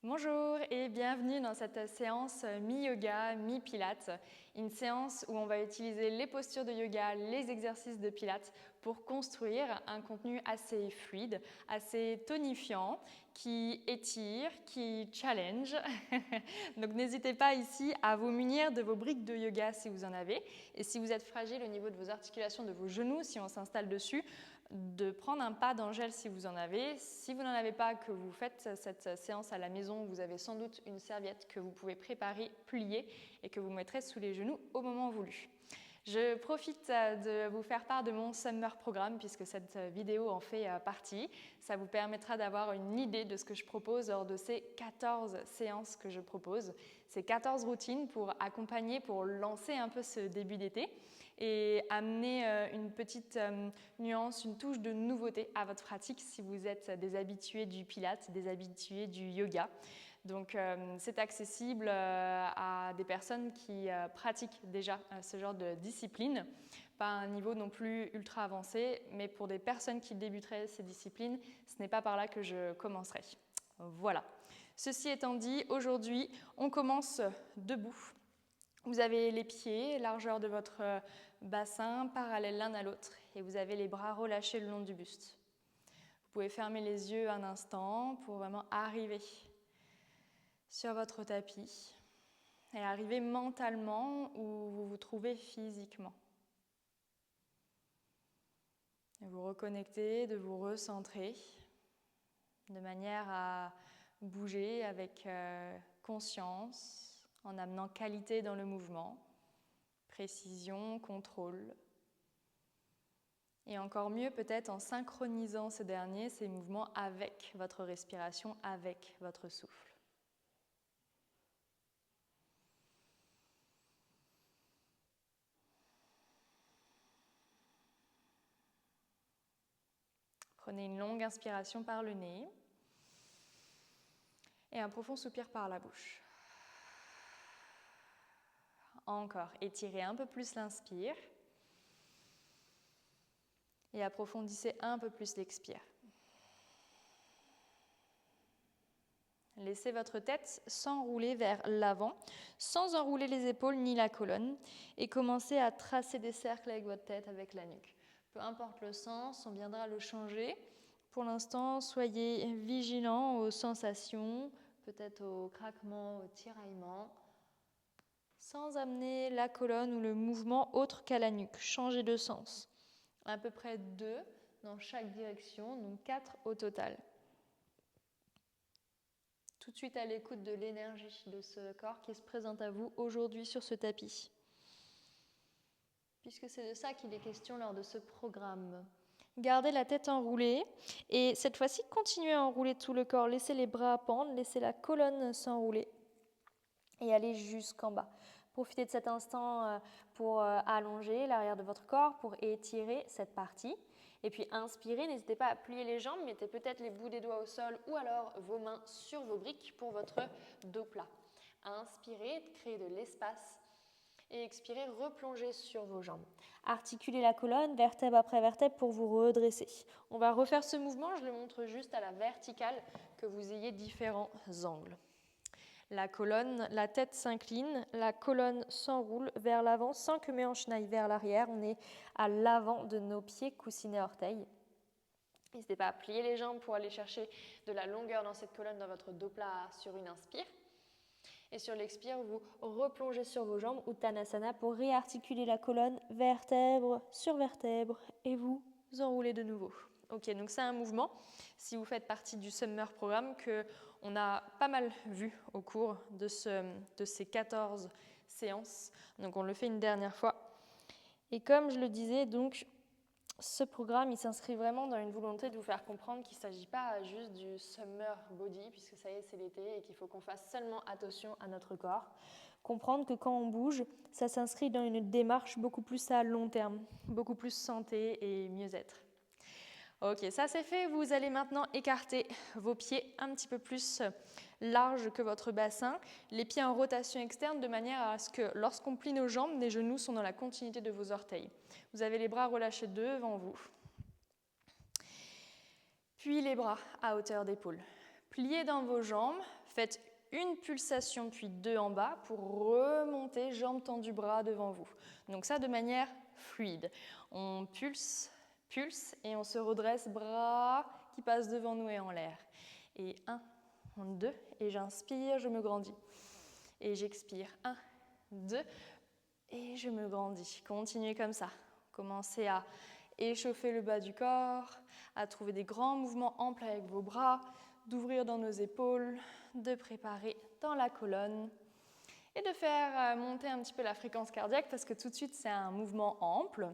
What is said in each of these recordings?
Bonjour et bienvenue dans cette séance mi-yoga, mi-pilates, une séance où on va utiliser les postures de yoga, les exercices de pilates pour construire un contenu assez fluide, assez tonifiant, qui étire, qui challenge. Donc n'hésitez pas ici à vous munir de vos briques de yoga si vous en avez, et si vous êtes fragile au niveau de vos articulations, de vos genoux, si on s'installe dessus, de prendre un pad en gel si vous en avez. Si vous n'en avez pas, que vous faites cette séance à la maison, vous avez sans doute une serviette que vous pouvez préparer, plier et que vous mettrez sous les genoux au moment voulu. Je profite de vous faire part de mon Summer Programme puisque cette vidéo en fait partie. Ça vous permettra d'avoir une idée de ce que je propose lors de ces 14 séances que je propose. Ces 14 routines pour accompagner, pour lancer un peu ce début d'été et amener une petite nuance, une touche de nouveauté à votre pratique si vous êtes des habitués du Pilates, des habitués du yoga. Donc c'est accessible à des personnes qui pratiquent déjà ce genre de discipline, pas à un niveau non plus ultra avancé, mais pour des personnes qui débuteraient ces disciplines, ce n'est pas par là que je commencerai. Voilà. Ceci étant dit, aujourd'hui, on commence debout. Vous avez les pieds, largeur de votre bassin, parallèles l'un à l'autre, et vous avez les bras relâchés le long du buste. Vous pouvez fermer les yeux un instant pour vraiment arriver sur votre tapis et arriver mentalement où vous vous trouvez physiquement. Et vous reconnecter, de vous recentrer de manière à bouger avec conscience, en amenant qualité dans le mouvement, précision, contrôle. Et encore mieux peut-être en synchronisant ces derniers, ces mouvements avec votre respiration, avec votre souffle. Prenez une longue inspiration par le nez et un profond soupir par la bouche. Encore, étirez un peu plus l'inspire et approfondissez un peu plus l'expire. Laissez votre tête s'enrouler vers l'avant, sans enrouler les épaules ni la colonne, et commencez à tracer des cercles avec votre tête, avec la nuque. Peu importe le sens, on viendra le changer. Pour l'instant, soyez vigilants aux sensations, peut-être au craquement, au tiraillement, sans amener la colonne ou le mouvement autre qu'à la nuque. Changez de sens. À peu près 2 dans chaque direction, donc 4 au total. Tout de suite à l'écoute de l'énergie de ce corps qui se présente à vous aujourd'hui sur ce tapis. Puisque c'est de ça qu'il est question lors de ce programme. Gardez la tête enroulée et cette fois-ci, continuez à enrouler tout le corps. Laissez les bras pendre, laissez la colonne s'enrouler et aller jusqu'en bas. Profitez de cet instant pour allonger l'arrière de votre corps, pour étirer cette partie. Et puis inspirez, n'hésitez pas à plier les jambes, mettez peut-être les bouts des doigts au sol ou alors vos mains sur vos briques pour votre dos plat. Inspirez, créez de l'espace et expirez, replongez sur vos jambes. Articulez la colonne, vertèbre après vertèbre pour vous redresser. On va refaire ce mouvement, je le montre juste à la verticale, que vous ayez différents angles. La colonne, la tête s'incline, la colonne s'enroule vers l'avant sans que mes hanches n'aillent vers l'arrière. On est à l'avant de nos pieds, coussinets orteils. N'hésitez pas à plier les jambes pour aller chercher de la longueur dans cette colonne, dans votre dos plat sur une inspire. Et sur l'expire, vous replongez sur vos jambes, Uttanasana, pour réarticuler la colonne, vertèbre sur vertèbre, et vous enroulez de nouveau. Ok, donc c'est un mouvement, si vous faites partie du Summer Programme, qu'on a pas mal vu au cours de ces 14 séances. Donc on le fait une dernière fois. Et comme je le disais, donc, ce programme, il s'inscrit vraiment dans une volonté de vous faire comprendre qu'il ne s'agit pas juste du summer body, puisque ça y est, c'est l'été, et qu'il faut qu'on fasse seulement attention à notre corps. Comprendre que quand on bouge, ça s'inscrit dans une démarche beaucoup plus à long terme, beaucoup plus santé et mieux-être. Ok, ça c'est fait. Vous allez maintenant écarter vos pieds un petit peu plus larges que votre bassin, les pieds en rotation externe de manière à ce que lorsqu'on plie nos jambes, les genoux sont dans la continuité de vos orteils. Vous avez les bras relâchés devant vous. Puis les bras à hauteur d'épaule. Pliez dans vos jambes, faites une pulsation puis 2 en bas pour remonter, jambes tendues, bras devant vous. Donc ça de manière fluide. On pulse, pulse et on se redresse, bras qui passent devant nous et en l'air. Et 1, 2, et j'inspire, je me grandis. Et j'expire, 1, 2, et je me grandis. Continuez comme ça. Commencez à échauffer le bas du corps, à trouver des grands mouvements amples avec vos bras, d'ouvrir dans nos épaules, de préparer dans la colonne et de faire monter un petit peu la fréquence cardiaque parce que tout de suite c'est un mouvement ample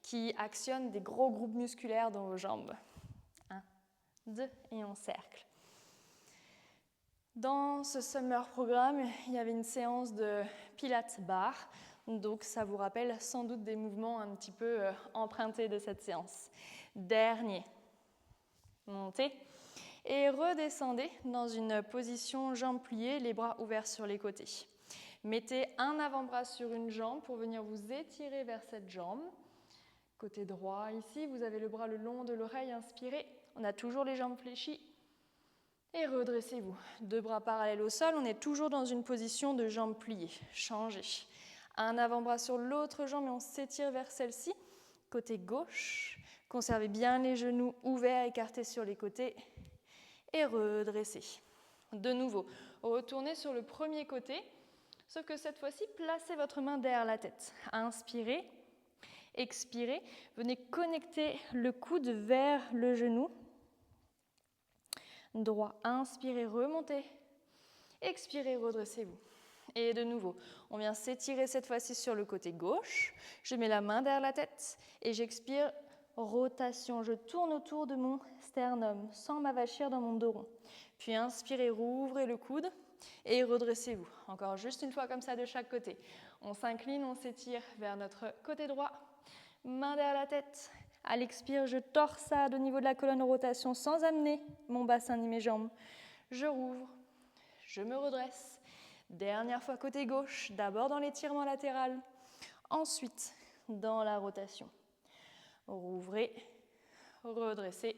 qui actionne des gros groupes musculaires dans vos jambes. 1, 2 et on cercle. Dans ce summer programme, il y avait une séance de pilates barre, donc ça vous rappelle sans doute des mouvements un petit peu empruntés de cette séance. Dernier, montez et redescendez dans une position jambes pliées, les bras ouverts sur les côtés. Mettez un avant-bras sur une jambe pour venir vous étirer vers cette jambe. Côté droit ici, vous avez le bras le long de l'oreille, inspirez, on a toujours les jambes fléchies. Et redressez-vous. 2 bras parallèles au sol, on est toujours dans une position de jambes pliées. Changez. Un avant-bras sur l'autre jambe et on s'étire vers celle-ci. Côté gauche, conservez bien les genoux ouverts, écartés sur les côtés. Et redressez. De nouveau, retournez sur le premier côté, sauf que cette fois-ci, placez votre main derrière la tête. Inspirez, expirez, venez connecter le coude vers le genou. Droit, inspirez, remontez, expirez, redressez-vous. Et de nouveau, on vient s'étirer cette fois-ci sur le côté gauche. Je mets la main derrière la tête et j'expire, rotation. Je tourne autour de mon sternum sans m'avachir dans mon dos rond. Puis inspirez, rouvrez le coude et redressez-vous. Encore juste une fois comme ça de chaque côté. On s'incline, on s'étire vers notre côté droit. Main derrière la tête. À l'expire, je torsade au niveau de la colonne, rotation sans amener mon bassin ni mes jambes. Je rouvre, je me redresse. Dernière fois côté gauche, d'abord dans l'étirement latéral, ensuite dans la rotation. Rouvrez, redressez,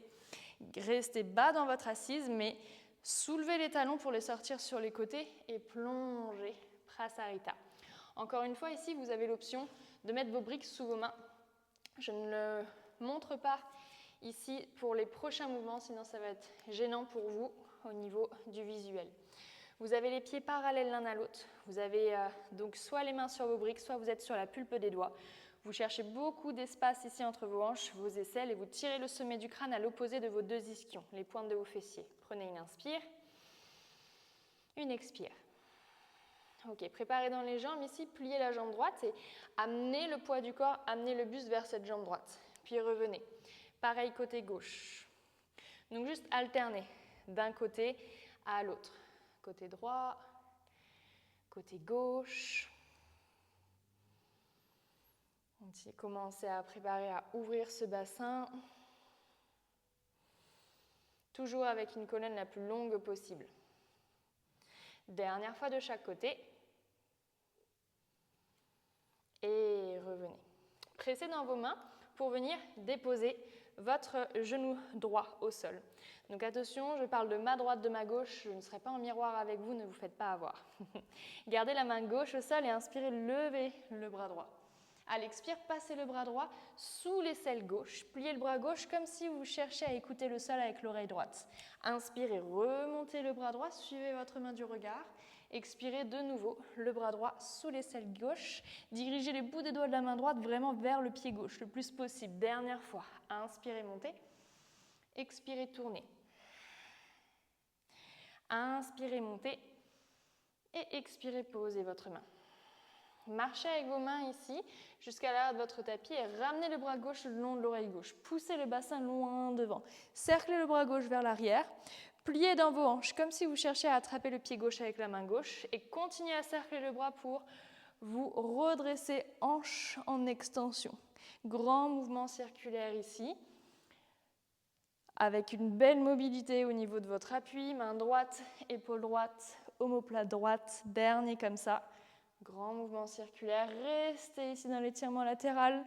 restez bas dans votre assise, mais soulevez les talons pour les sortir sur les côtés et plongez, Prasarita. Encore une fois, ici, vous avez l'option de mettre vos briques sous vos mains. Je ne le montre pas ici pour les prochains mouvements, sinon ça va être gênant pour vous au niveau du visuel. Vous avez les pieds parallèles l'un à l'autre. Vous avez donc soit les mains sur vos briques, soit vous êtes sur la pulpe des doigts. Vous cherchez beaucoup d'espace ici entre vos hanches, vos aisselles et vous tirez le sommet du crâne à l'opposé de vos 2 ischions, les pointes de vos fessiers. Prenez une inspire, une expire. Ok, préparez dans les jambes ici, pliez la jambe droite et amenez le poids du corps, amenez le buste vers cette jambe droite. Puis revenez. Pareil côté gauche. Donc juste alternez d'un côté à l'autre. Côté droit, côté gauche. Commencez à préparer à ouvrir ce bassin. Toujours avec une colonne la plus longue possible. Dernière fois de chaque côté. Et revenez. Pressez dans vos mains pour venir déposer votre genou droit au sol. Donc attention, je parle de ma droite, de ma gauche, je ne serai pas en miroir avec vous, ne vous faites pas avoir. Gardez la main gauche au sol et inspirez, levez le bras droit. À l'expire, passez le bras droit sous l'aisselle gauche, pliez le bras gauche comme si vous cherchiez à écouter le sol avec l'oreille droite. Inspirez, remontez le bras droit, suivez votre main du regard. Expirez de nouveau, le bras droit sous l'aisselle gauche. Dirigez les bouts des doigts de la main droite vraiment vers le pied gauche le plus possible. Dernière fois, inspirez, montez. Expirez, tournez. Inspirez, montez. Et expirez, posez votre main. Marchez avec vos mains ici jusqu'à l'arrière de votre tapis et ramenez le bras gauche le long de l'oreille gauche. Poussez le bassin loin devant. Cerclez le bras gauche vers l'arrière. Pliez dans vos hanches comme si vous cherchiez à attraper le pied gauche avec la main gauche et continuez à cercler le bras pour vous redresser hanche en extension. Grand mouvement circulaire ici avec une belle mobilité au niveau de votre appui, main droite, épaule droite, omoplate droite, dernier comme ça. Grand mouvement circulaire, restez ici dans l'étirement latéral.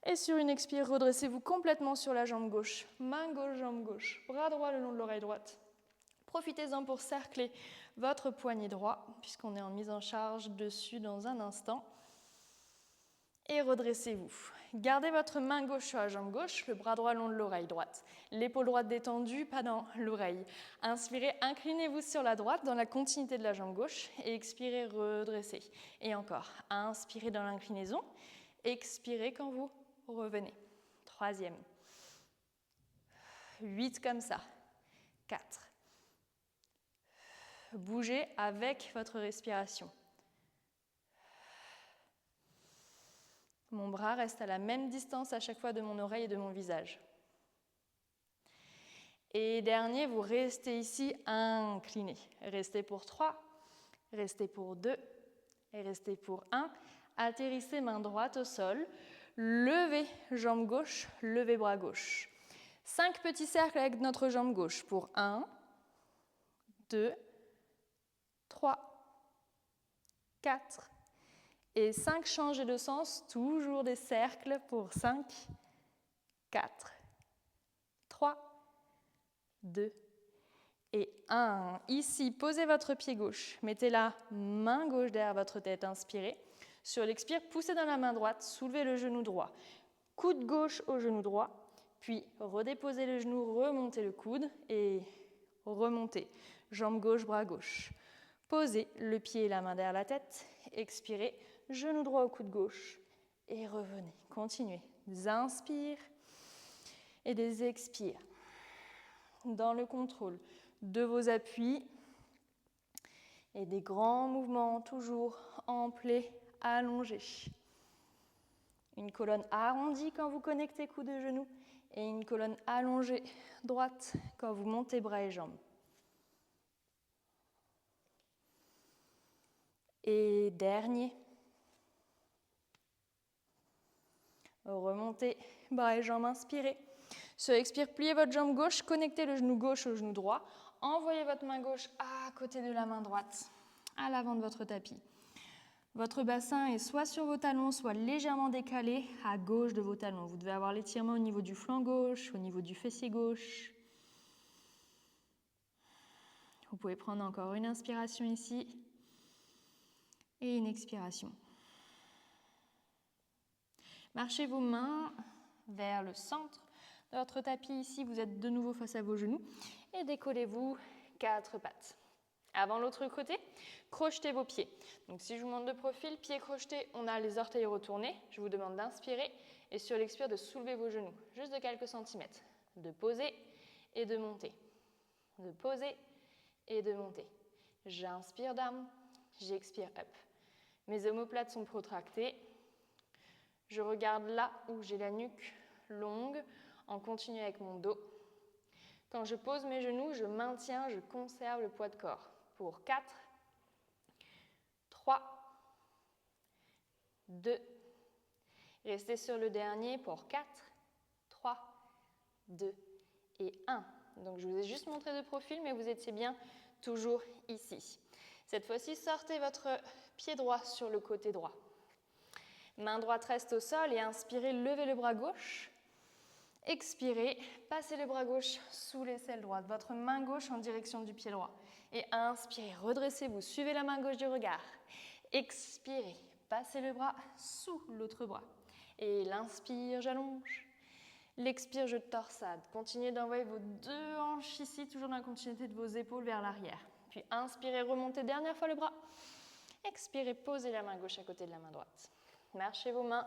Et sur une expire, redressez-vous complètement sur la jambe gauche. Main gauche, jambe gauche. Bras droit le long de l'oreille droite. Profitez-en pour cercler votre poignet droit, puisqu'on est en mise en charge dessus dans un instant. Et redressez-vous. Gardez votre main gauche sur la jambe gauche, le bras droit long de l'oreille droite. L'épaule droite détendue, pas dans l'oreille. Inspirez, inclinez-vous sur la droite dans la continuité de la jambe gauche et expirez, redressez. Et encore, inspirez dans l'inclinaison, expirez quand vous revenez. 3e. 8 comme ça. 4. Bougez avec votre respiration. Mon bras reste à la même distance à chaque fois de mon oreille et de mon visage. Et dernier, vous restez ici incliné. Restez pour 3, restez pour 2 et restez pour 1. Atterrissez main droite au sol. Levez jambe gauche, levez bras gauche. 5 petits cercles avec notre jambe gauche pour 1, 2, 3, 4 et 5. Changez de sens, toujours des cercles pour 5, 4, 3, 2 et 1. Ici, posez votre pied gauche. Mettez la main gauche derrière votre tête, inspirez. Sur l'expire, poussez dans la main droite, soulevez le genou droit. Coude gauche au genou droit, puis redéposez le genou, remontez le coude et remontez. Jambe gauche, bras gauche. Posez le pied et la main derrière la tête, expirez, genou droit au coude gauche et revenez. Continuez. Des inspires et des expires. Dans le contrôle de vos appuis et des grands mouvements toujours amplés, allongés. Une colonne arrondie quand vous connectez coudes et genoux et une colonne allongée droite quand vous montez bras et jambes. Et dernier. Remontez bras et jambes, inspirez. Sur l'expire, pliez votre jambe gauche, connectez le genou gauche au genou droit. Envoyez votre main gauche à côté de la main droite, à l'avant de votre tapis. Votre bassin est soit sur vos talons, soit légèrement décalé à gauche de vos talons. Vous devez avoir l'étirement au niveau du flanc gauche, au niveau du fessier gauche. Vous pouvez prendre encore une inspiration ici et une expiration. Marchez vos mains vers le centre de votre tapis. Ici, vous êtes de nouveau face à vos genoux et décollez-vous 4 pattes. Avant l'autre côté, crochetez vos pieds. Donc si je vous montre de profil, pieds crochetés, on a les orteils retournés. Je vous demande d'inspirer et sur l'expire de soulever vos genoux, juste de quelques centimètres. De poser et de monter. De poser et de monter. J'inspire down, j'expire up. Mes omoplates sont protractées. Je regarde là où j'ai la nuque longue en continuant avec mon dos. Quand je pose mes genoux, je maintiens, je conserve le poids de corps. Pour 4, 3, 2, restez sur le dernier pour 4, 3, 2 et 1. Donc je vous ai juste montré de profil, mais vous étiez bien toujours ici. Cette fois-ci, sortez votre pied droit sur le côté droit. Main droite reste au sol et inspirez, levez le bras gauche. Expirez, passez le bras gauche sous l'aisselle droite, votre main gauche en direction du pied droit. Et inspirez, redressez-vous, suivez la main gauche du regard. Expirez, passez le bras sous l'autre bras. Et l'inspire, j'allonge. L'expire, je torsade. Continuez d'envoyer vos 2 hanches ici, toujours dans la continuité de vos épaules vers l'arrière. Puis inspirez, remontez dernière fois le bras. Expirez, posez la main gauche à côté de la main droite. Marchez vos mains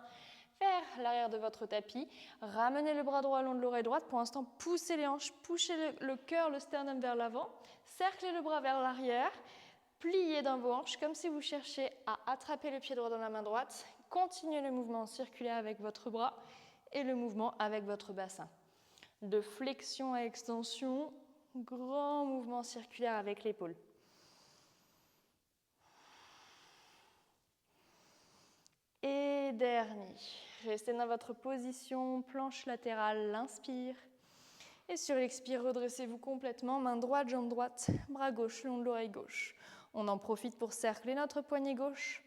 vers l'arrière de votre tapis. Ramenez le bras droit le long de l'oreille droite. Pour l'instant, poussez les hanches, poussez le cœur, le sternum vers l'avant. Cerclez le bras vers l'arrière. Pliez dans vos hanches comme si vous cherchiez à attraper le pied droit dans la main droite. Continuez le mouvement circulaire avec votre bras et le mouvement avec votre bassin. De flexion à extension, grand mouvement circulaire avec l'épaule. Et dernier, restez dans votre position, planche latérale, l'inspire. Et sur l'expire, redressez-vous complètement, main droite, jambe droite, bras gauche, le long de l'oreille gauche. On en profite pour cercler notre poignet gauche,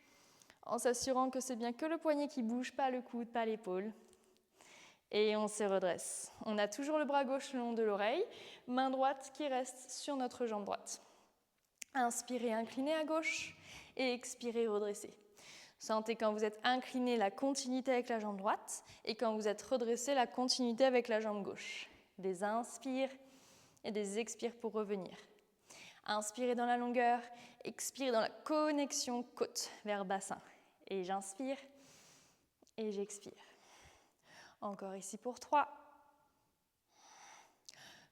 en s'assurant que c'est bien que le poignet qui bouge, pas le coude, pas l'épaule. Et on se redresse. On a toujours le bras gauche le long de l'oreille, main droite qui reste sur notre jambe droite. Inspirez, inclinez à gauche et expirez, redressez. Sentez quand vous êtes incliné la continuité avec la jambe droite et quand vous êtes redressé la continuité avec la jambe gauche. Des inspires et des expires pour revenir. Inspirez dans la longueur, expirez dans la connexion côte vers bassin. Et j'inspire et j'expire. Encore ici pour 3,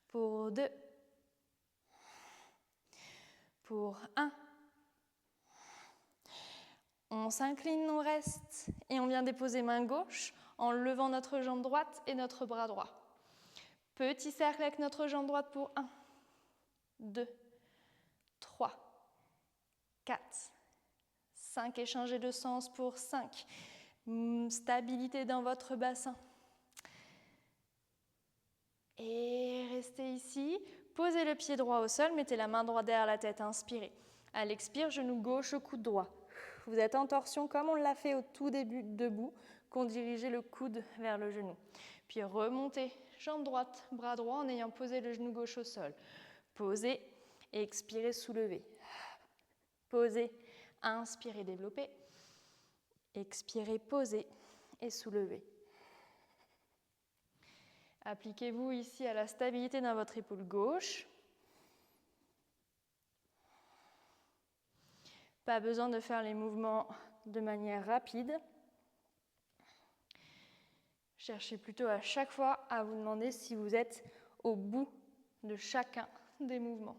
pour 2, pour 1. On s'incline, on reste et on vient déposer main gauche en levant notre jambe droite et notre bras droit. Petit cercle avec notre jambe droite pour 1, 2, 3, 4, 5. Échangez de sens pour 5. Stabilité dans votre bassin. Et restez ici. Posez le pied droit au sol, mettez la main droite derrière la tête, inspirez. À l'expire, genou gauche, coude droit. Vous êtes en torsion comme on l'a fait au tout début, debout, qu'on dirigeait le coude vers le genou. Puis remontez, jambe droite, bras droit en ayant posé le genou gauche au sol. Posez et expirez, soulevez. Posez, inspirez, développez. Expirez, posez et soulevez. Appliquez-vous ici à la stabilité dans votre épaule gauche. Pas besoin de faire les mouvements de manière rapide. Cherchez plutôt à chaque fois à vous demander si vous êtes au bout de chacun des mouvements.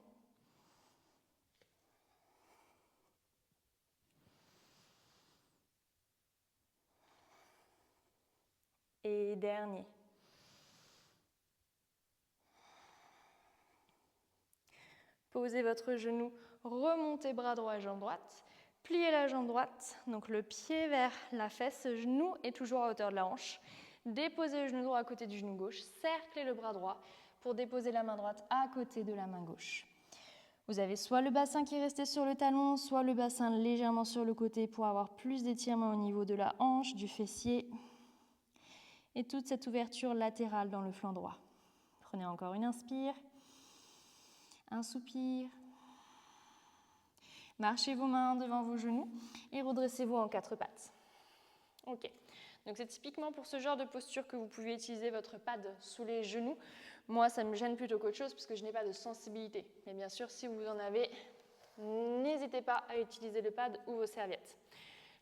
Et dernier. Posez votre genou, remontez bras droit et jambe droite. Pliez la jambe droite, donc le pied vers la fesse, le genou est toujours à hauteur de la hanche. Déposez le genou droit à côté du genou gauche, cerclez le bras droit pour déposer la main droite à côté de la main gauche. Vous avez soit le bassin qui est resté sur le talon, soit le bassin légèrement sur le côté pour avoir plus d'étirement au niveau de la hanche, du fessier et toute cette ouverture latérale dans le flanc droit. Prenez encore une inspire. Un soupir. Marchez vos mains devant vos genoux et redressez-vous en 4 pattes. Ok. Donc c'est typiquement pour ce genre de posture que vous pouvez utiliser votre pad sous les genoux. Moi, ça me gêne plutôt qu'autre chose parce que je n'ai pas de sensibilité. Mais bien sûr, si vous en avez, n'hésitez pas à utiliser le pad ou vos serviettes.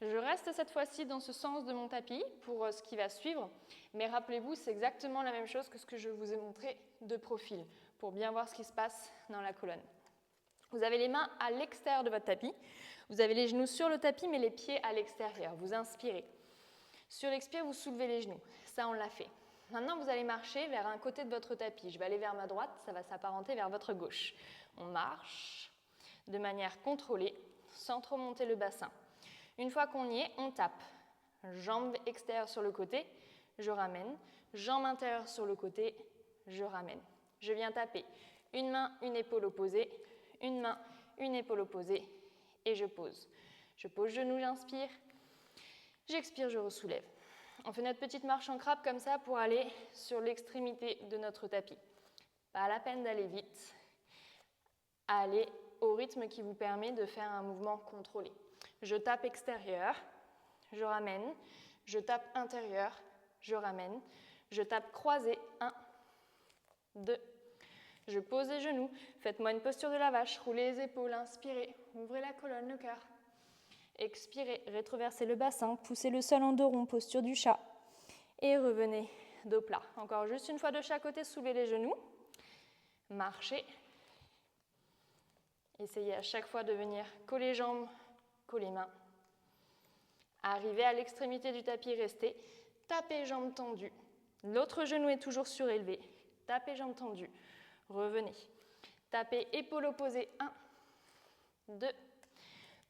Je reste cette fois-ci dans ce sens de mon tapis pour ce qui va suivre. Mais rappelez-vous, c'est exactement la même chose que ce que je vous ai montré de profil, pour bien voir ce qui se passe dans la colonne. Vous avez les mains à l'extérieur de votre tapis. Vous avez les genoux sur le tapis, mais les pieds à l'extérieur. Vous inspirez. Sur l'expire, vous soulevez les genoux. Ça, on l'a fait. Maintenant, vous allez marcher vers un côté de votre tapis. Je vais aller vers ma droite, ça va s'apparenter vers votre gauche. On marche de manière contrôlée, sans trop monter le bassin. Une fois qu'on y est, on tape. Jambe extérieure sur le côté, je ramène. Jambe intérieure sur le côté, je ramène. Je viens taper. Une main, une épaule opposée. Une main, une épaule opposée. Et je pose. Je pose genou, j'inspire. J'expire, je ressoulève. On fait notre petite marche en crabe comme ça pour aller sur l'extrémité de notre tapis. Pas la peine d'aller vite. Allez au rythme qui vous permet de faire un mouvement contrôlé. Je tape extérieur, je ramène. Je tape intérieur, je ramène. Je tape croisé, 1, 2. Je pose les genoux. Faites-moi une posture de la vache. Roulez les épaules, inspirez. Ouvrez la colonne, le cœur. Expirez, rétroversez le bassin. Poussez le sol en dos rond, posture du chat. Et revenez dos plat. Encore juste une fois de chaque côté, soulevez les genoux. Marchez. Essayez à chaque fois de venir coller jambes, coller mains. Arrivez à l'extrémité du tapis, restez. Tapez jambes tendues. L'autre genou est toujours surélevé. Tapez jambes tendues. Revenez. Tapez épaules opposées. 1, 2.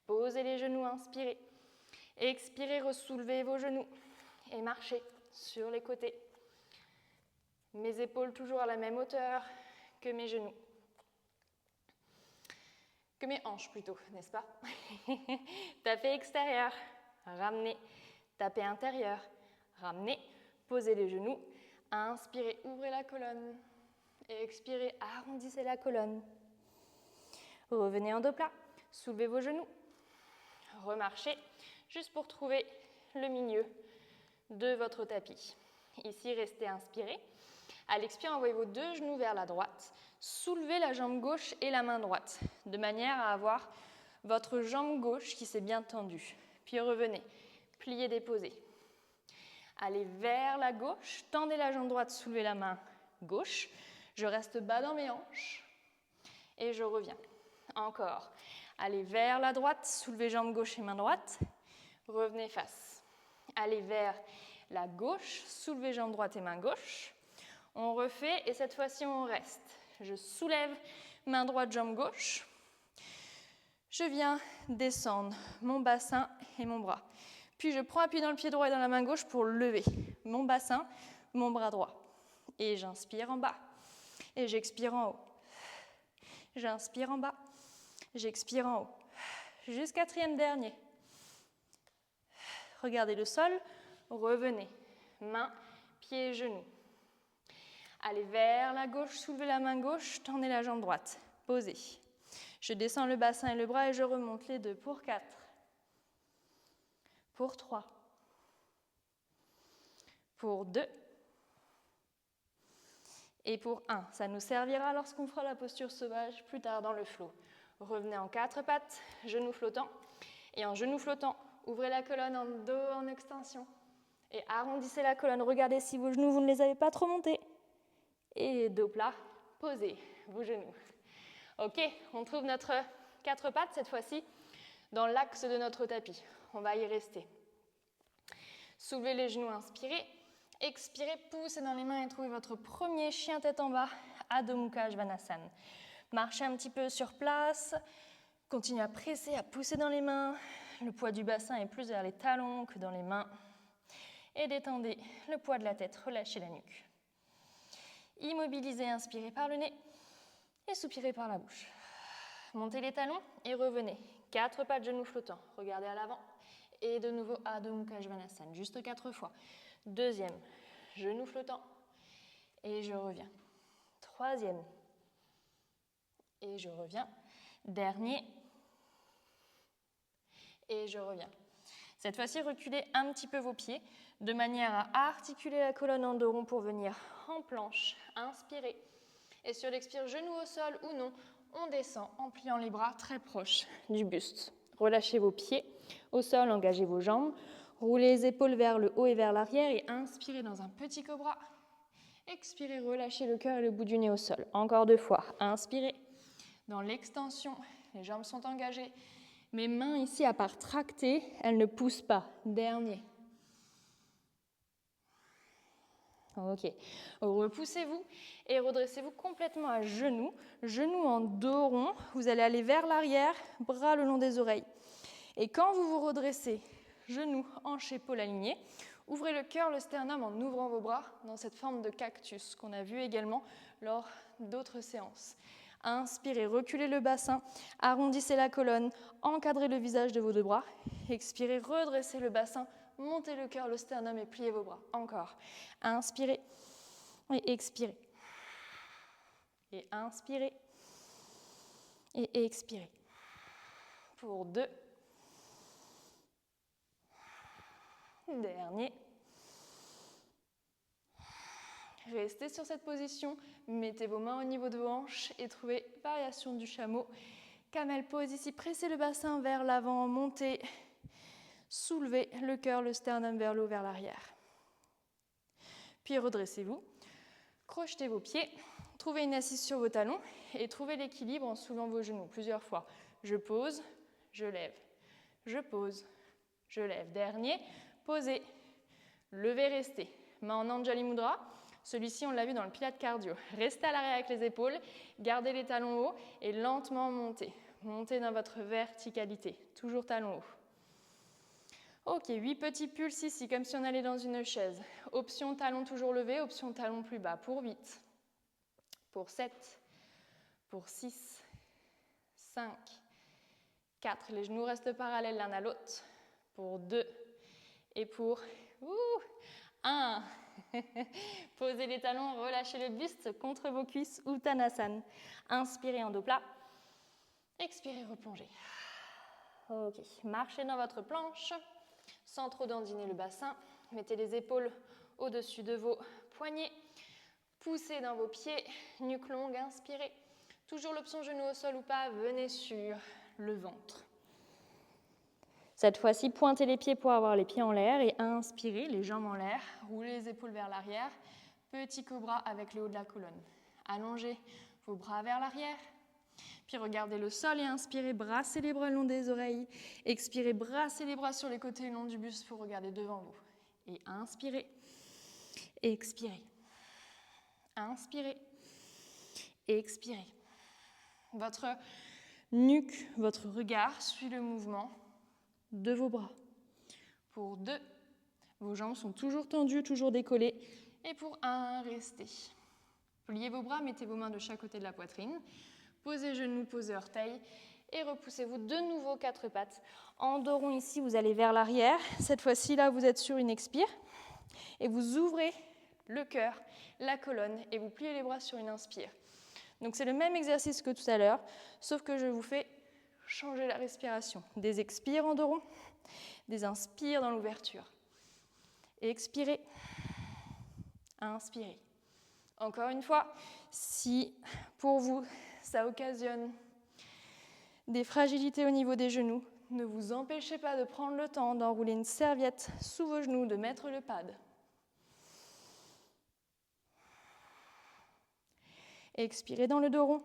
Posez les genoux, inspirez. Expirez, ressoulevez vos genoux. Et marchez sur les côtés. Mes épaules toujours à la même hauteur que mes genoux. Que mes hanches plutôt, n'est-ce pas? Tapez extérieur, ramenez. Tapez intérieur, ramenez. Posez les genoux, Inspirez, ouvrez la colonne. Et expirez, arrondissez la colonne. Revenez en dos plat. Soulevez vos genoux. Remarchez juste pour trouver le milieu de votre tapis. Ici, restez inspiré. À l'expire, envoyez vos deux genoux vers la droite. Soulevez la jambe gauche et la main droite, de manière à avoir votre jambe gauche qui s'est bien tendue. Puis revenez, pliez, déposez. Allez vers la gauche, tendez la jambe droite, soulevez la main gauche. Je reste bas dans mes hanches et je reviens. Encore. Allez vers la droite, soulevez jambe gauche et main droite. Revenez face. Allez vers la gauche, soulevez jambe droite et main gauche. On refait et cette fois-ci on reste. Je soulève main droite, jambe gauche. Je viens descendre mon bassin et mon bras. Puis je prends appui dans le pied droit et dans la main gauche pour lever mon bassin, mon bras droit. Et j'inspire en bas. Et j'expire en haut. J'inspire en bas. J'expire en haut. Juste quatrième dernier. Regardez le sol. Revenez. Main, pied, genou. Allez vers la gauche, soulevez la main gauche, tendez la jambe droite. Posez. Je descends le bassin et le bras et je remonte les deux pour 4. Pour 3. Pour 2. Et pour 1. Ça nous servira lorsqu'on fera la posture sauvage plus tard dans le flow. Revenez en 4 pattes, genoux flottants. Et en genoux flottants, ouvrez la colonne en dos en extension. Et arrondissez la colonne. Regardez si vos genoux, vous ne les avez pas trop montés. Et dos plat, posez vos genoux. Ok, on trouve notre 4 pattes cette fois-ci dans l'axe de notre tapis. On va y rester. Soulevez les genoux, inspirez. Expirez, poussez dans les mains et trouvez votre premier chien tête en bas, Adho Mukha Svanasana. Marchez un petit peu sur place. Continuez à presser, à pousser dans les mains. Le poids du bassin est plus vers les talons que dans les mains. Et détendez le poids de la tête, relâchez la nuque. Immobilisez, inspirez par le nez et soupirez par la bouche. Montez les talons et revenez. 4 pattes, genoux flottants. Regardez à l'avant. Et de nouveau, Adho Mukha Svanasana, juste 4 fois. Deuxième, genou flottant. Et je reviens. Troisième. Et je reviens. Dernier. Et je reviens. Cette fois-ci, reculez un petit peu vos pieds de manière à articuler la colonne en dos rond pour venir en planche. Inspirez. Et sur l'expire, genou au sol ou non, on descend en pliant les bras très proches du buste. Relâchez vos pieds au sol, engagez vos jambes. Roulez les épaules vers le haut et vers l'arrière et inspirez dans un petit cobra. Expirez, relâchez le cœur et le bout du nez au sol. Encore 2 fois. Inspirez. Dans l'extension, les jambes sont engagées. Mes mains ici, à part tracter, elles ne poussent pas. Dernier. Ok. Repoussez-vous et redressez-vous complètement à genoux. Genoux en dos rond. Vous allez aller vers l'arrière, bras le long des oreilles. Et quand vous vous redressez, genoux, hanches, épaules alignées, ouvrez le cœur, le sternum en ouvrant vos bras dans cette forme de cactus qu'on a vu également lors d'autres séances. Inspirez, reculez le bassin, arrondissez la colonne, encadrez le visage de vos 2 bras. Expirez, redressez le bassin, montez le cœur, le sternum et pliez vos bras. Encore. Inspirez et expirez. Et inspirez et expirez. Pour 2. Dernier. Restez sur cette position, mettez vos mains au niveau de vos hanches et trouvez variation du chameau. Camel pose ici, pressez le bassin vers l'avant, montez, soulevez le cœur, le sternum vers le haut, vers l'arrière. Puis redressez-vous, crochetez vos pieds, trouvez une assise sur vos talons et trouvez l'équilibre en soulevant vos genoux plusieurs fois. Je pose, je lève, je pose, je lève. Dernier, posez, levez, restez. Main en Anjali Mudra. Celui-ci, on l'a vu dans le Pilate cardio. Restez à l'arrière avec les épaules, gardez les talons hauts et lentement montez. Montez dans votre verticalité, toujours talons hauts. Ok, 8 petits pulses ici, comme si on allait dans une chaise. Option talons toujours levés, option talons plus bas. Pour 8, pour 7, pour 6, 5, 4. Les genoux restent parallèles l'un à l'autre. Pour 2 et pour 1. Posez les talons, relâchez le buste contre vos cuisses, Uttanasana. Inspirez en dos plat. Expirez, replongez. Ok, marchez dans votre planche sans trop dandiner le bassin. Mettez les épaules au-dessus de vos poignets. Poussez dans vos pieds, nuque longue, inspirez. Toujours l'option genou au sol ou pas, venez sur le ventre. Cette fois-ci, pointez les pieds pour avoir les pieds en l'air et inspirez, les jambes en l'air, roulez les épaules vers l'arrière. Petit cobra avec le haut de la colonne. Allongez vos bras vers l'arrière. Puis regardez le sol et inspirez, brassez les bras le long des oreilles. Expirez, brassez les bras sur les côtés le long du buste pour regarder devant vous. Et inspirez, expirez. Inspirez, expirez. Votre nuque, votre regard suit le mouvement de vos bras. Pour 2, vos jambes sont toujours tendues, toujours décollées. Et pour 1, restez. Pliez vos bras, mettez vos mains de chaque côté de la poitrine. Posez genoux, posez orteils. Et repoussez-vous de nouveau 4 pattes. En dos rond ici, vous allez vers l'arrière. Cette fois-ci, là, vous êtes sur une expire. Et vous ouvrez le cœur, la colonne, et vous pliez les bras sur une inspire. Donc c'est le même exercice que tout à l'heure, sauf que je vous fais changer la respiration. Des expires en dos rond, des inspires dans l'ouverture. Expirez, inspirez. Encore une fois, si pour vous ça occasionne des fragilités au niveau des genoux, ne vous empêchez pas de prendre le temps d'enrouler une serviette sous vos genoux, de mettre le pad. Expirez dans le dos rond.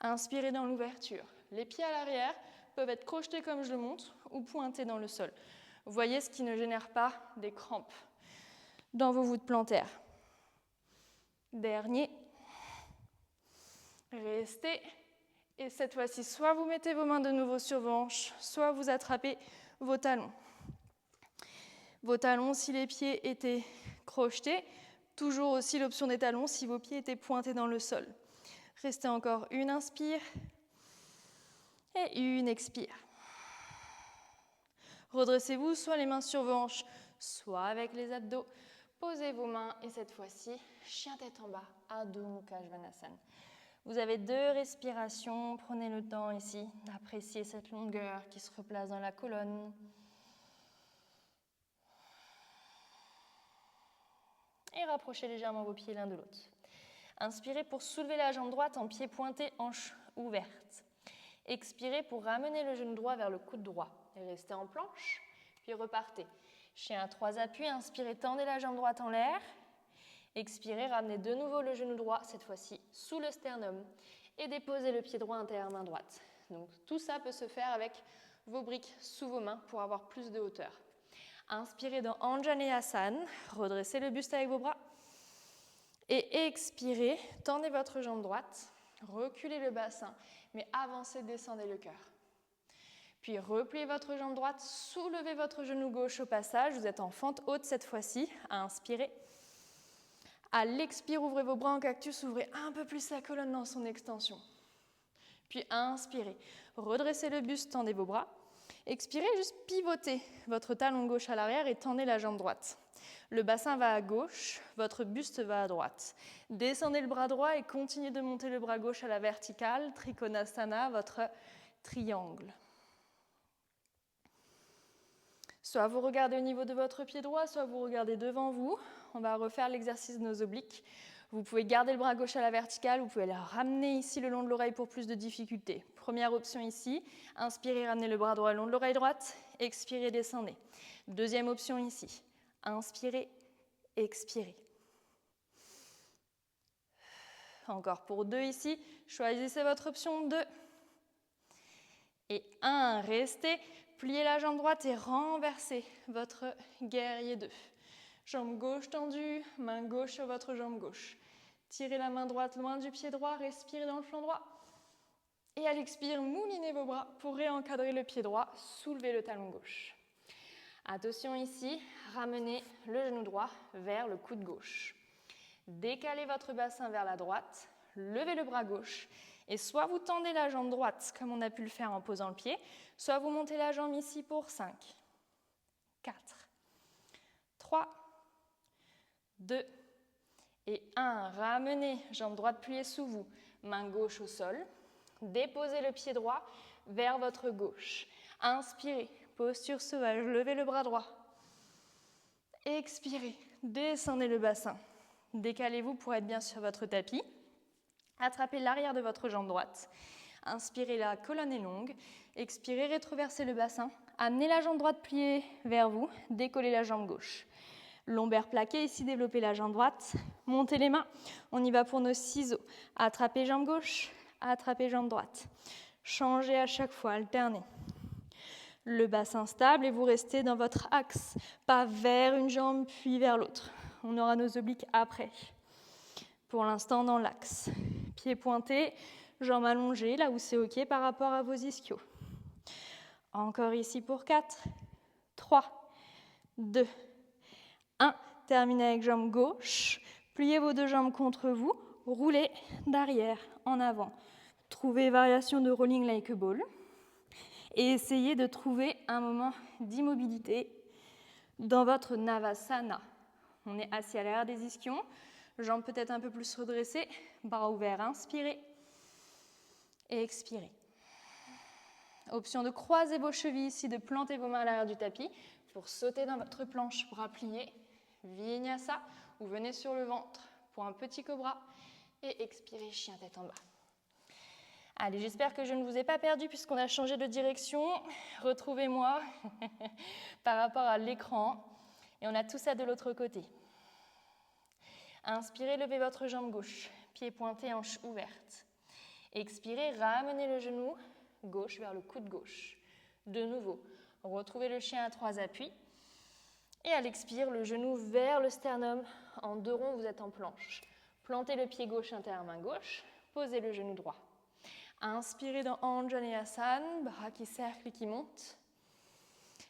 Inspirez dans l'ouverture. Les pieds à l'arrière peuvent être crochetés comme je le montre ou pointés dans le sol. Voyez ce qui ne génère pas des crampes dans vos voûtes plantaires. Dernier. Restez. Et cette fois-ci, soit vous mettez vos mains de nouveau sur vos hanches, soit vous attrapez vos talons. Vos talons, si les pieds étaient crochetés, toujours aussi l'option des talons si vos pieds étaient pointés dans le sol. Restez encore une inspire et une expire. Redressez-vous, soit les mains sur vos hanches, soit avec les abdos. Posez vos mains et cette fois-ci, chien tête en bas, Adho Mukha Svanasana. Vous avez 2 respirations, prenez le temps ici d'apprécier cette longueur qui se replace dans la colonne. Et rapprochez légèrement vos pieds l'un de l'autre. Inspirez pour soulever la jambe droite en pied pointé, hanche ouverte. Expirez pour ramener le genou droit vers le coude droit. Et restez en planche, puis repartez. Chien à 3 appuis, inspirez, tendez la jambe droite en l'air. Expirez, ramenez de nouveau le genou droit, cette fois-ci sous le sternum. Et déposez le pied droit intérieur, main droite. Donc tout ça peut se faire avec vos briques sous vos mains pour avoir plus de hauteur. Inspirez dans Anjaneyasana, redressez le buste avec vos bras. Et expirez, tendez votre jambe droite, reculez le bassin, mais avancez, descendez le cœur. Puis repliez votre jambe droite, soulevez votre genou gauche au passage, vous êtes en fente haute cette fois-ci, inspirez. À l'expire, ouvrez vos bras en cactus, ouvrez un peu plus la colonne dans son extension. Puis inspirez, redressez le buste, tendez vos bras. Expirez, juste pivotez votre talon gauche à l'arrière et tendez la jambe droite. Le bassin va à gauche, votre buste va à droite. Descendez le bras droit et continuez de monter le bras gauche à la verticale, Trikonasana, votre triangle. Soit vous regardez au niveau de votre pied droit, soit vous regardez devant vous. On va refaire l'exercice de nos obliques. Vous pouvez garder le bras gauche à la verticale, vous pouvez le ramener ici le long de l'oreille pour plus de difficulté. Première option ici, inspirez, ramenez le bras droit le long de l'oreille droite, expirez, descendez. Deuxième option ici, inspirez, expirez. Encore pour 2 ici, choisissez votre option 2. Et 1, restez, pliez la jambe droite et renversez votre guerrier 2. Jambe gauche tendue, main gauche sur votre jambe gauche. Tirez la main droite loin du pied droit, respirez dans le flanc droit. Et à l'expire, moulinez vos bras pour réencadrer le pied droit, soulevez le talon gauche. Attention ici, ramenez le genou droit vers le coude gauche. Décalez votre bassin vers la droite, levez le bras gauche et soit vous tendez la jambe droite comme on a pu le faire en posant le pied, soit vous montez la jambe ici pour 5, 4, 3, 2 et 1. Ramenez, jambe droite pliée sous vous, main gauche au sol. Déposez le pied droit vers votre gauche. Inspirez, posture sauvage, levez le bras droit. Expirez, descendez le bassin. Décalez-vous pour être bien sur votre tapis. Attrapez l'arrière de votre jambe droite. Inspirez, la colonne est longue. Expirez, rétroversez le bassin. Amenez la jambe droite pliée vers vous. Décollez la jambe gauche. Lombaire plaqué, ici développez la jambe droite. Montez les mains. On y va pour nos ciseaux. Attrapez jambe gauche, attrapez jambe droite. Changez à chaque fois, alternez. Le bassin stable et vous restez dans votre axe. Pas vers une jambe puis vers l'autre. On aura nos obliques après. Pour l'instant, dans l'axe. Pieds pointés, jambes allongées, là où c'est OK par rapport à vos ischios. Encore ici pour 4, 3, 2, 1. Terminez avec jambe gauche. Pliez vos deux jambes contre vous. Roulez d'arrière en avant. Trouvez variation de rolling like a ball. Et essayez de trouver un moment d'immobilité dans votre Navasana. On est assis à l'arrière des ischions. Jambes peut-être un peu plus redressées. Bras ouverts. Inspirez. Et expirez. Option de croiser vos chevilles ici, de planter vos mains à l'arrière du tapis pour sauter dans votre planche, bras pliés. Vinyasa, ou venez sur le ventre pour un petit cobra et expirez, chien tête en bas. Allez, j'espère que je ne vous ai pas perdu puisqu'on a changé de direction. Retrouvez-moi par rapport à l'écran et on a tout ça de l'autre côté. Inspirez, levez votre jambe gauche, pied pointé, hanche ouverte. Expirez, ramenez le genou gauche vers le coude gauche. De nouveau, retrouvez le chien à 3 appuis. Et à l'expire, le genou vers le sternum. En 2 ronds, vous êtes en planche. Plantez le pied gauche intérieur, main gauche. Posez le genou droit. Inspirez dans Anjaneyasana, bras qui cerclent et qui montent.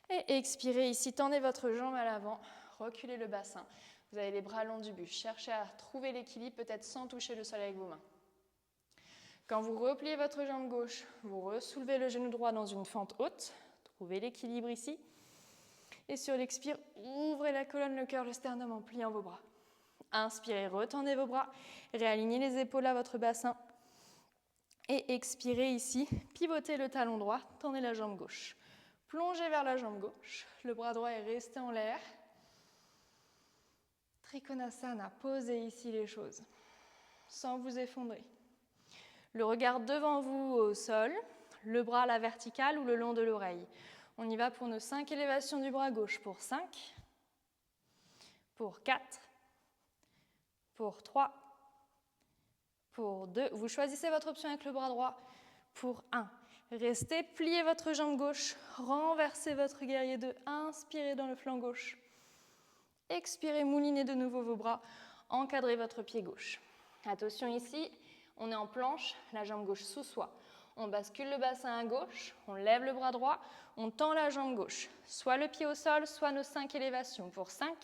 Et expirez ici, tendez votre jambe à l'avant. Reculez le bassin. Vous avez les bras longs du buste. Cherchez à trouver l'équilibre, peut-être sans toucher le sol avec vos mains. Quand vous repliez votre jambe gauche, vous ressoulevez le genou droit dans une fente haute. Trouvez l'équilibre ici. Et sur l'expire, ouvrez la colonne, le cœur, le sternum en pliant vos bras. Inspirez, retendez vos bras. Réalignez les épaules à votre bassin. Et expirez ici, pivotez le talon droit, tendez la jambe gauche. Plongez vers la jambe gauche. Le bras droit est resté en l'air. Trikonasana, posez ici les choses, sans vous effondrer. Le regard devant vous au sol, le bras à la verticale ou le long de l'oreille. On y va pour nos 5 élévations du bras gauche. Pour 5, pour 4, pour 3, pour 2. Vous choisissez votre option avec le bras droit. Pour 1. Restez, pliez votre jambe gauche, renversez votre guerrier 2. Inspirez dans le flanc gauche. Expirez, moulinez de nouveau vos bras. Encadrez votre pied gauche. Attention ici, on est en planche, la jambe gauche sous soi. On bascule le bassin à gauche, on lève le bras droit, on tend la jambe gauche. Soit le pied au sol, soit nos 5 élévations. Pour 5,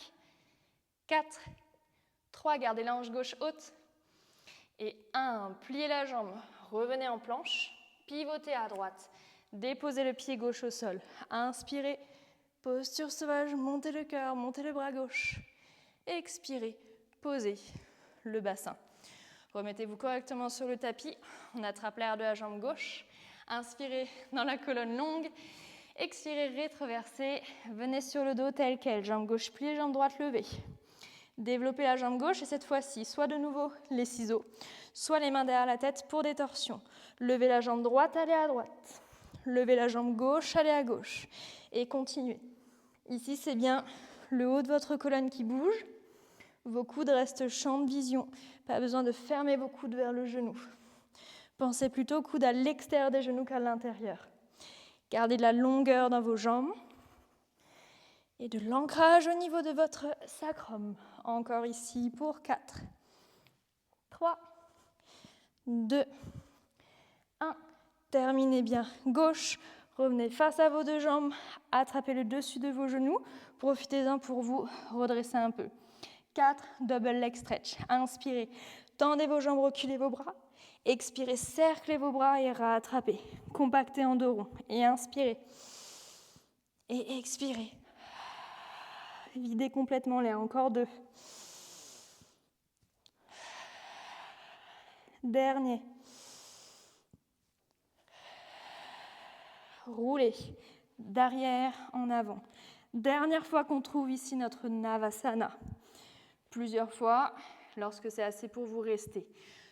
4, 3, gardez la hanche gauche haute. Et 1, pliez la jambe, revenez en planche, pivotez à droite. Déposez le pied gauche au sol. Inspirez, posture sauvage, montez le cœur, montez le bras gauche. Expirez, posez le bassin. Remettez-vous correctement sur le tapis. On attrape l'air de la jambe gauche. Inspirez dans la colonne longue. Expirez, rétroversez. Venez sur le dos tel quel. Jambe gauche pliée, jambe droite levée. Développez la jambe gauche et cette fois-ci, soit de nouveau les ciseaux, soit les mains derrière la tête pour des torsions. Levez la jambe droite, allez à droite. Levez la jambe gauche, allez à gauche. Et continuez. Ici, c'est bien le haut de votre colonne qui bouge. Vos coudes restent champ de vision. Pas besoin de fermer vos coudes vers le genou. Pensez plutôt coudes à l'extérieur des genoux qu'à l'intérieur. Gardez de la longueur dans vos jambes et de l'ancrage au niveau de votre sacrum. Encore ici pour 4, 3, 2, 1. Terminez bien. Gauche, revenez face à vos deux jambes. Attrapez le dessus de vos genoux. Profitez-en pour vous redresser un peu. 4, double leg stretch. Inspirez, tendez vos jambes, reculez vos bras. Expirez, cerclez vos bras et rattrapez. Compactez en 2 ronds. Et inspirez. Et expirez. Videz complètement l'air. Encore 2. Dernier. Roulez d'arrière en avant. Dernière fois qu'on trouve ici notre Navasana. Plusieurs fois, lorsque c'est assez pour vous rester.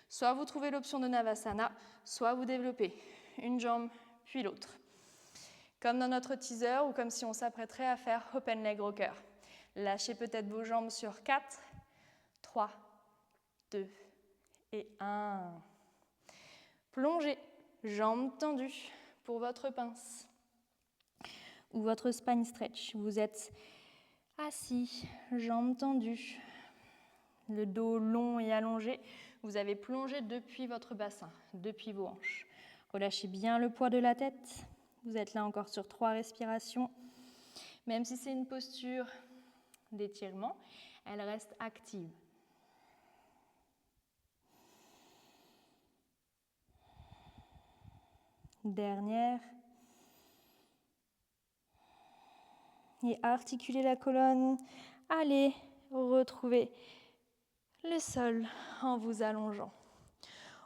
Soit vous trouvez l'option de Navasana, soit vous développez une jambe puis l'autre. Comme dans notre teaser ou comme si on s'apprêterait à faire Open Leg Rocker. Lâchez peut-être vos jambes sur 4, 3, 2 et 1. Plongez, jambes tendues pour votre pince ou votre spine stretch. Vous êtes assis, jambes tendues, le dos long et allongé. Vous avez plongé depuis votre bassin, depuis vos hanches. Relâchez bien le poids de la tête. Vous êtes là encore sur 3 respirations. Même si c'est une posture d'étirement, elle reste active. Dernière. Et articulez la colonne. Allez retrouver le sol en vous allongeant.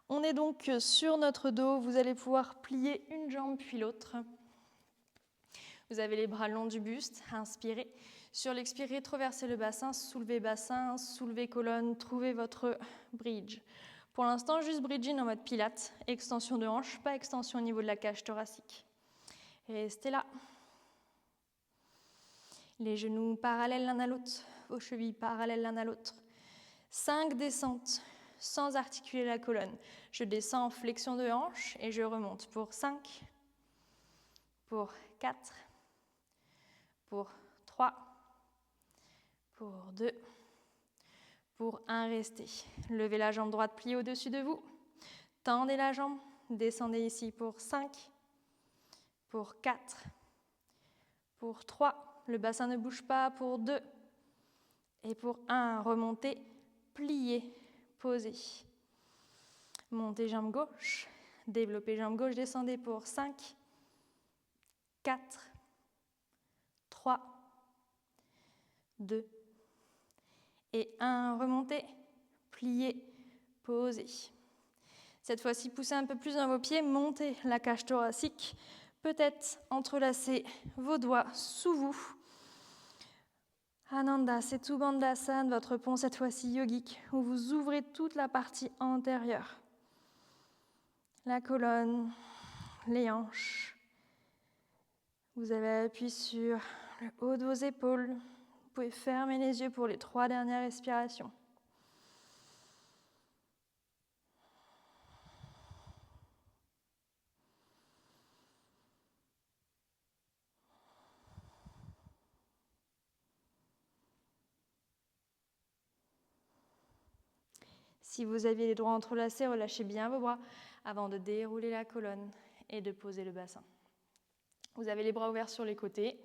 On est donc sur notre dos. Vous allez pouvoir plier une jambe puis l'autre. Vous avez les bras longs du buste. Inspirez. Sur l'expiré, traversez le bassin, soulevez colonne, trouvez votre bridge. Pour l'instant, juste bridging en mode pilates, extension de hanche, pas extension au niveau de la cage thoracique. Restez là. Les genoux parallèles l'un à l'autre, vos chevilles parallèles l'un à l'autre. 5 descentes sans articuler la colonne. Je descends en flexion de hanche et je remonte pour 5, pour 4, pour 3, pour 2, pour 1, restez. Levez la jambe droite pliée au-dessus de vous. Tendez la jambe, descendez ici pour 5, pour 4, pour 3, le bassin ne bouge pas, pour 2, et pour 1, remontez, pliez, posez. Montez jambe gauche, développez jambe gauche, descendez pour 5, 4, 3, 2 et 1. Remontez, pliez, posez. Cette fois-ci, poussez un peu plus dans vos pieds, montez la cage thoracique, peut-être entrelacez vos doigts sous vous. Ananda Setu Bandhasana, votre pont cette fois-ci yogique, où vous ouvrez toute la partie antérieure. La colonne, les hanches. Vous avez appuyé sur le haut de vos épaules. Vous pouvez fermer les yeux pour les 3 dernières respirations. Si vous aviez les doigts entrelacés, relâchez bien vos bras avant de dérouler la colonne et de poser le bassin. Vous avez les bras ouverts sur les côtés.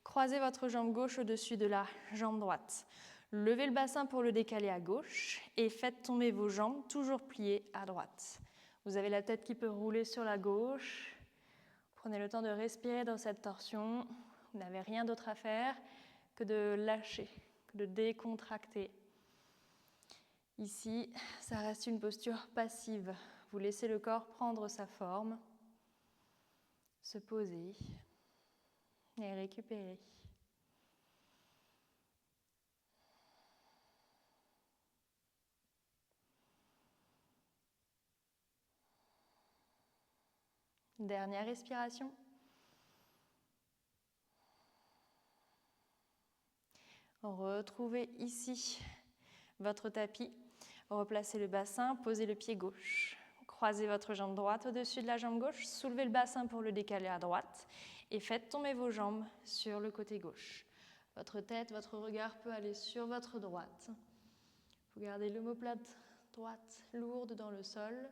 Croisez votre jambe gauche au-dessus de la jambe droite. Levez le bassin pour le décaler à gauche et faites tomber vos jambes toujours pliées à droite. Vous avez la tête qui peut rouler sur la gauche. Prenez le temps de respirer dans cette torsion. Vous n'avez rien d'autre à faire que de lâcher, que de décontracter. Ici, ça reste une posture passive. Vous laissez le corps prendre sa forme, se poser et récupérer. Dernière respiration. Retrouvez ici votre tapis. Replacez le bassin, posez le pied gauche. Croisez votre jambe droite au-dessus de la jambe gauche, soulevez le bassin pour le décaler à droite et faites tomber vos jambes sur le côté gauche. Votre tête, votre regard peut aller sur votre droite. Vous gardez l'omoplate droite lourde dans le sol.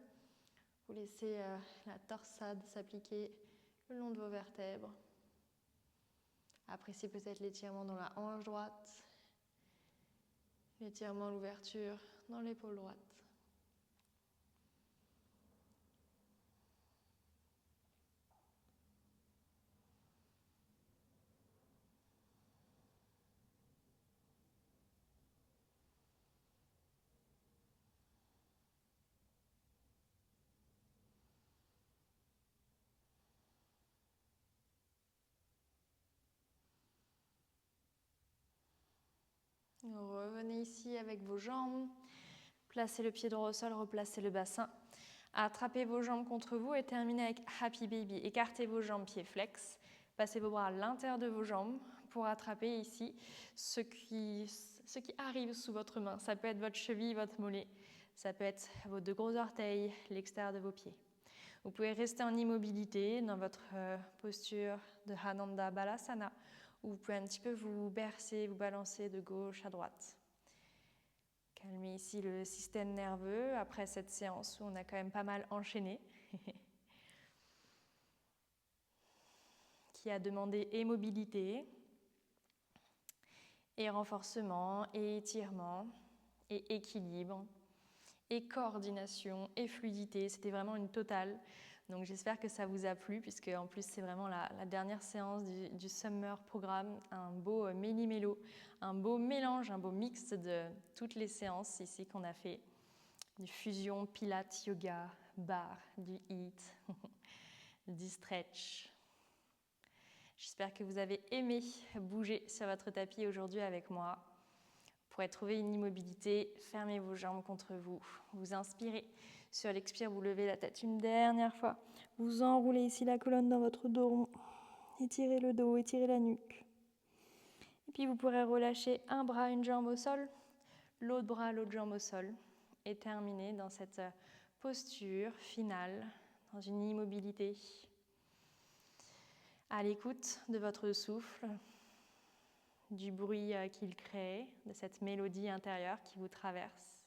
Vous laissez la torsade s'appliquer le long de vos vertèbres. Appréciez peut-être l'étirement dans la hanche droite, l'étirement, l'ouverture dans l'épaule droite. Revenez ici avec vos jambes. Placez le pied droit au sol, replacez le bassin. Attrapez vos jambes contre vous et terminez avec Happy Baby. Écartez vos jambes, pieds flex. Passez vos bras à l'intérieur de vos jambes pour attraper ici ce qui arrive sous votre main. Ça peut être votre cheville, votre mollet. Ça peut être vos 2 gros orteils, l'extérieur de vos pieds. Vous pouvez rester en immobilité dans votre posture de Ananda Balasana, ou vous pouvez un petit peu vous bercer, vous balancer de gauche à droite. Calmez ici le système nerveux après cette séance où on a quand même pas mal enchaîné, qui a demandé et mobilité, et renforcement, et étirement, et équilibre, et coordination, et fluidité. C'était vraiment une totale. Donc j'espère que ça vous a plu, puisque en plus c'est vraiment la dernière séance du Summer Programme, un beau méli-mélo, un beau mélange, un beau mix de toutes les séances ici qu'on a fait, du fusion, pilates, yoga, barre, du HIIT, du stretch. J'espère que vous avez aimé bouger sur votre tapis aujourd'hui avec moi. Pour trouver une immobilité, fermez vos jambes contre vous, vous inspirez. Sur l'expire, vous levez la tête une dernière fois. Vous enroulez ici la colonne dans votre dos rond. Étirez le dos, étirez la nuque. Et puis vous pourrez relâcher un bras, une jambe au sol, l'autre bras, l'autre jambe au sol. Et terminer dans cette posture finale, dans une immobilité. À l'écoute de votre souffle, du bruit qu'il crée, de cette mélodie intérieure qui vous traverse.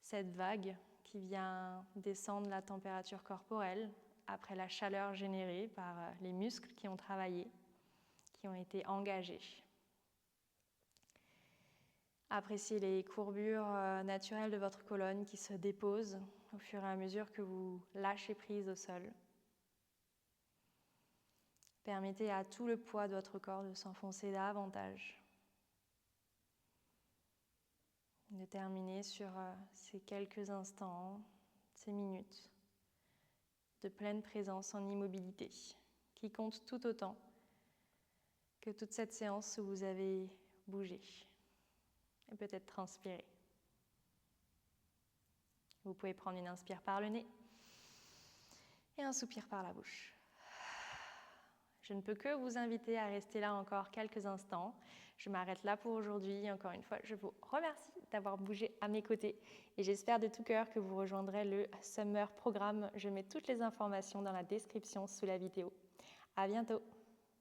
Cette vague qui vient descendre la température corporelle après la chaleur générée par les muscles qui ont travaillé, qui ont été engagés. Appréciez les courbures naturelles de votre colonne qui se déposent au fur et à mesure que vous lâchez prise au sol. Permettez à tout le poids de votre corps de s'enfoncer davantage. De terminer sur ces quelques instants, ces minutes de pleine présence en immobilité, qui compte tout autant que toute cette séance où vous avez bougé et peut-être transpiré. Vous pouvez prendre une inspire par le nez et un soupir par la bouche. Je ne peux que vous inviter à rester là encore quelques instants. Je m'arrête là pour aujourd'hui. Encore une fois, je vous remercie d'avoir bougé à mes côtés et j'espère de tout cœur que vous rejoindrez le Summer Programme. Je mets toutes les informations dans la description sous la vidéo. À bientôt.